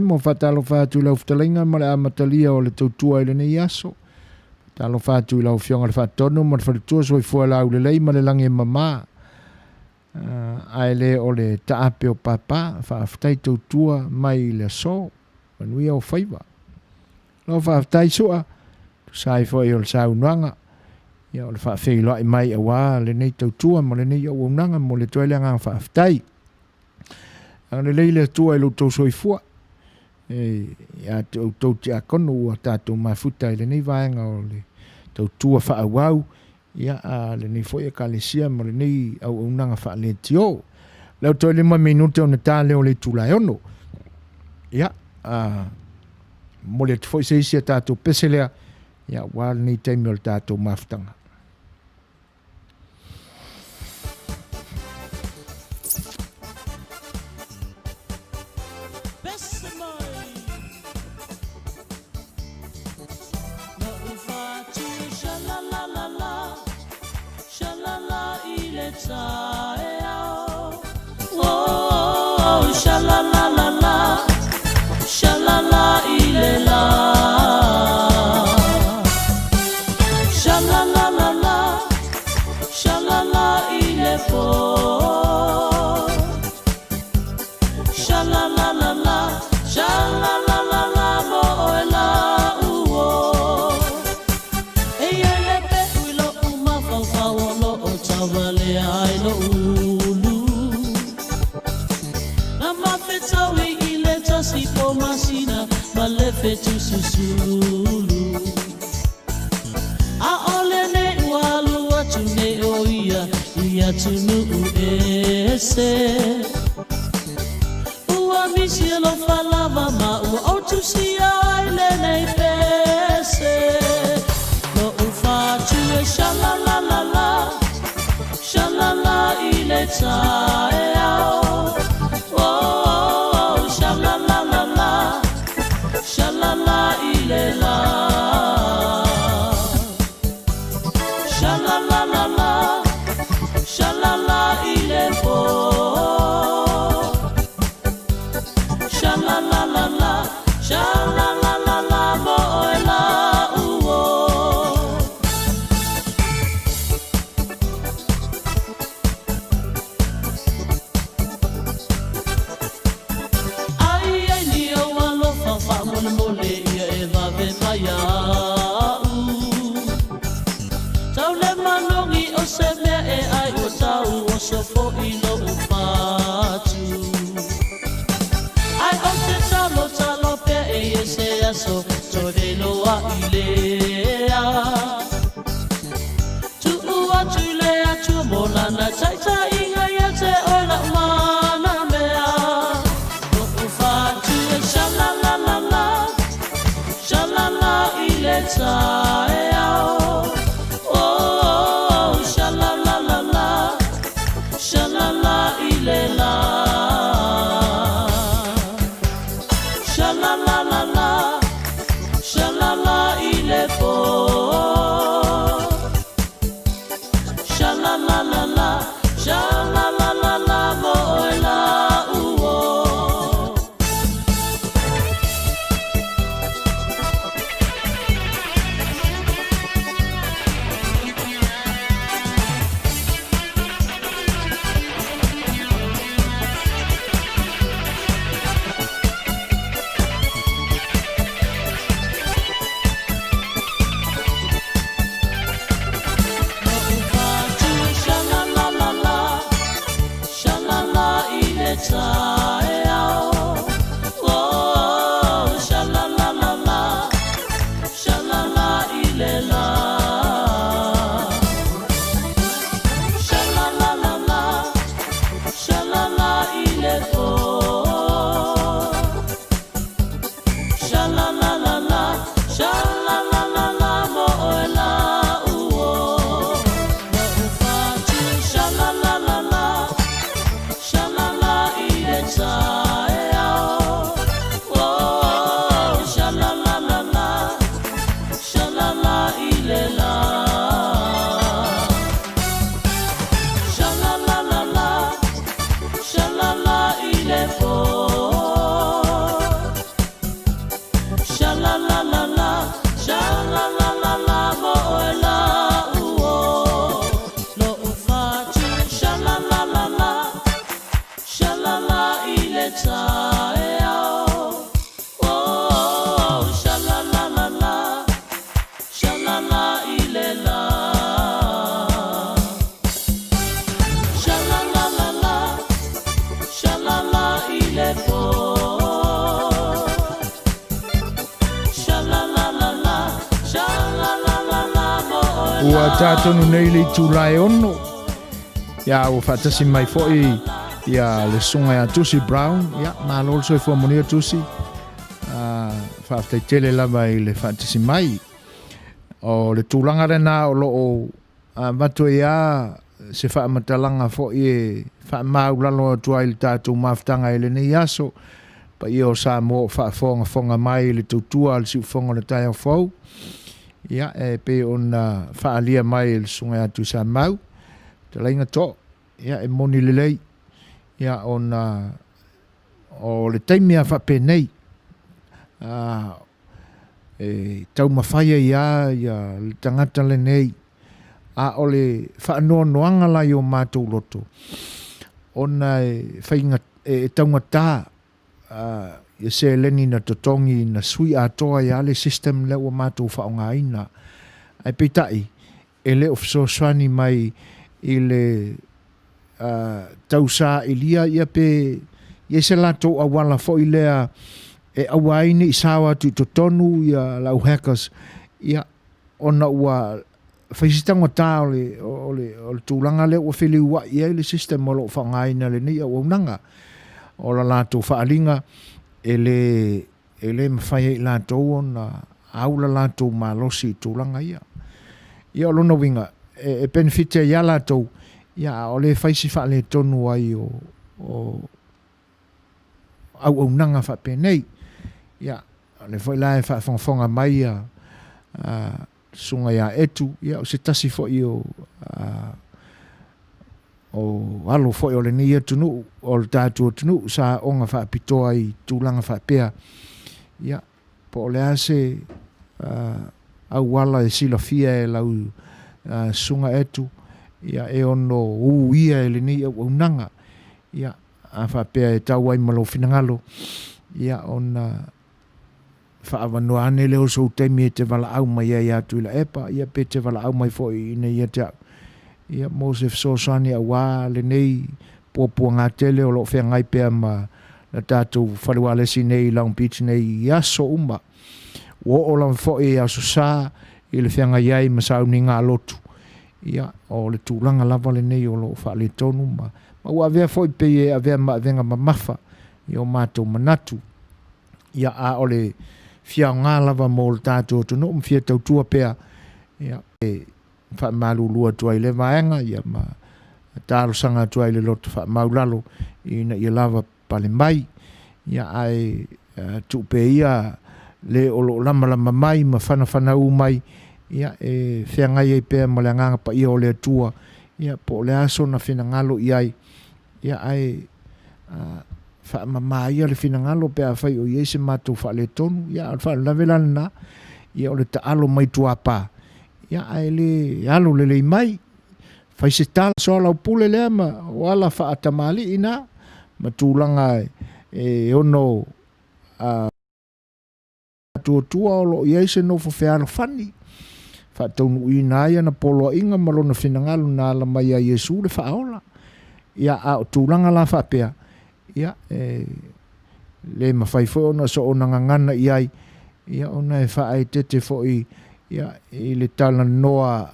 mo fatalo fatu lau ftalinga ma le amatalia o le tautua i le nei aso. Talo fatu lau fionga le fatonu ma le fatutua so i fua lau le lei ma le langi mama. Ai le o le taape o papa whaaftai tautua mai le so. Manuia o whaiva. Lau whaaftai sua. Sai fo i o le saunuanga. Ia o le whaafei loa i mai a wā le nei tautua ma le nei au unanga mo le toele anga whaaftai. Ang le leile tua i lo tau so i fua. Ia tau te akonu ua tātou mafuta i le nei vaenga o le tau tua whaawau ia le nei foia kalesia ma le nei au unanga wha le tio lau toi 5 minute o na tāle o le tūlai ono ia mo le foi se isia tātou peselea ia wale nei taimi o le tātou mafutanga. Sha-la-la-la-la, sha-la-la-i-le-la. Sha-la-la-la-la, sha-la-la-i-le-fo. Sha-la-la-la-la, sha-la-la-la-la, mo-e-la-u-o. E-ye-le-pe-ui-lo-u-ma-fa-fa-wo-lo-o-tawa-le-ai-lo-u. Tawi ile tasi po masina malefe tu susulu a ole ne walu atu ne oia ia tunu ese ua misielo falava ma ua autu sia ile ne pese no ufatu e sha-la-la-la-la sha-la-la ile tae ao Sha-la-la-la-la, sha-la-la-la-la, sha-la-la-i-le-fo. Sha-la-la-la-la, sha-la-la-la-la, mo-e-la-u-o. So for ilo upatu ai ote talo pe ese aso todelo a ilea tu ua tulea tu molana taita inga yate ola mana mea no ufatu e sha-la-la-la-la sha-la-la ileta e ao oh sha-la-la-la-la Sha-la-la-i-le-la Sha-la-la-la-la Sha-la-la-i-le-fo Sha-la-la-la-la Sha-la-la-la-la mo-e-la-u-o. ua tātonu nei le tūlai ono. Ia ua whaatasi mai fo'i ia le sunga ia Tusi Brown. Ia mālolo soi fua monia Tusi. Whaaftai tele lava i le whaatasi mai. O le tūlanga rena o loo matu ia se whaamatalanga fo'i e whaamaulalo atua i le tātou maftanga i le nei aso. Pa i o Samoa whaafonga mai le tautua le siufonga le tai au fau. Ia e pe ona whaalia mai le sunga atu sa mau. Te lainga to. Ia e moni le lei. Ia ona o le taimia whapenei. E tau mawhaia ia le tangata le nei. A o le whaanoa noanga lai o mātou loto. Ona e whainga e taunga tā. Ia se leni na totongi na sui atoa ia le system le ua mātou whaonga ina. Ai peitai, e le ofisoswani mai i le tausa ilia ia pe ia se lato awala fo i lea e awaini i sawa tu totonu ia lau hackers ia ona ua whaisitangwa tā o le tūlanga le ua whili ua ia i le system o lo whaonga ina le ni a waunanga. O la lato whaalinga e le mawhai i lato na au la lato malosi tūlanga ia. Ia o lona winga e benefite ia lato ia o le whaisi whaale tonu ai o au nanga whapenei. Ia le whai lai whafonga mai a sunga ia etu ia o se tasi fo i o alo foi o le nia tunu o le tātua tunu sa onga whaapitoa i tūlanga whaapea. Ia, po le ase au wala e sila fia e lau sunga etu. Ia e ono ia e le nia o nanga. Ia, a whaapea e tau ai malo finangalo. Ia, ona whaavanua ane leo so teimi e te wala au mai ai atu ila epa. Ia pe te wala au mai foi ina ia te au. Ia Mosef Sosani a wā le nei pōpua ngā tele o lo whea ngai pēr ma na tātou whariwalesi nei Long Beach nei i aso uma. Wo o lam fo e aso sā i le whea ngai ai ma sau ni ngā lotu. Ia o le tūlanga lava le nei o lo whaale tonu ma. Ma ua vea fo i pe e a vea ma venga ma mafa i o mātou manatu. Ia a o le whia ngā lava mo le tātou tunu mwhia tautua pēr. Ia fa malu lua tua ile vaenga ia ma talo sanga tua ile loto fa maulalo ina ia lava pale mai ia ai tupe ia le olo lama mai ma fana u mai ia e fenga ia pe malanga pa ia ole tua ia po le aso na fina ngalo ia ai fa mama ia le fina ngalo pe a fai o yese matu fa le tonu ia fa la velana ia ole ta alo mai tua pa ia ai le alu le mai fai se tal so la pule le ma wala fa atamali ina matulanga e ono a tua lo ia se no fo fealo fani fa tonu ina ia na polo inga malona finangalo na la mai a Yesu le fa ola ia a tulanga la fa pea ia le ma fai fo ona so ona ngana ia ona e fa ai tete fo ia i le Talanoa